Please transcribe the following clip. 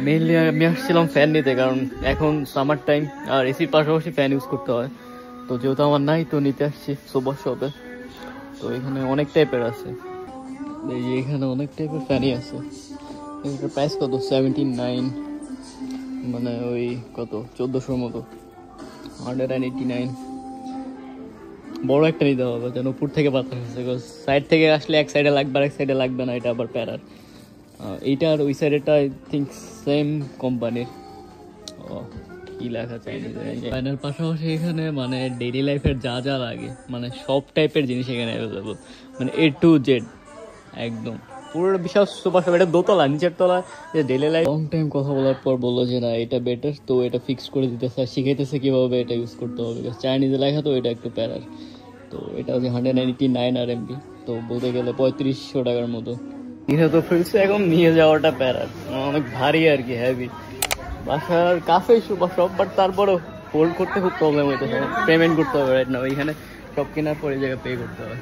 Mainly আমি আসছিলাম fan নিতে, কারণ এখন সামার টাইম আর এসির পাশাপাশি ফ্যান ইউজ করতে হয়। তো যেহেতু আমার নাই, তো নিতে আসছি সোবার শপে। তো এখানে অনেক টাইপের আছে, এই যে এখানে অনেক টাইপের ফ্যানই আছে। এটার প্রাইস কত? 79, মানে ওই কত 1400 মতো, 189। বড় একটা নিতে হবে যেন উপর থেকে বাতাস আসে, সাইড থেকে আসলে এক সাইডে লাগবে আর এক সাইডে লাগবে না, এটা আবার প্যারার। এইটা আর ওই সাইডেটা আই থিঙ্ক সেম কোম্পানির। কি লেখা চাই ফ্যানের পাশাপাশি এখানে মানে ডেইলি লাইফের যা যা লাগে, মানে সব টাইপের জিনিস এখানে অ্যাভেলেবল, মানে A to Z একদম পুরো বিশাল সুপার শপ। এটা দোতলা, নিচের তলা। যে ডেইলি লাইফ লং টাইম কথা বলার পর বললো যে না এটা বেটার, তো এটা ফিক্স করে দিতেছে আর শিখাইতেছে কীভাবে এটা ইউজ করতে হবে। চাইনিজে লেখা, তো এটা একটু প্যারার। তো এটা হচ্ছে 199 RMB, তো বলতে গেলে 3500 টাকার মতো। এটা তো ফিরছে, এখন নিয়ে যাওয়াটা প্যারার, অনেক ভারী আর কি, হেভি। বাসার কাছে সুপার শপ, বাট তারপরেও হোল্ড করতে খুব প্রবলেম হইতেছে। পেমেন্ট করতে হবে রাইট না, ওইখানে সব কেনার পরে এই জায়গায় পে করতে হবে।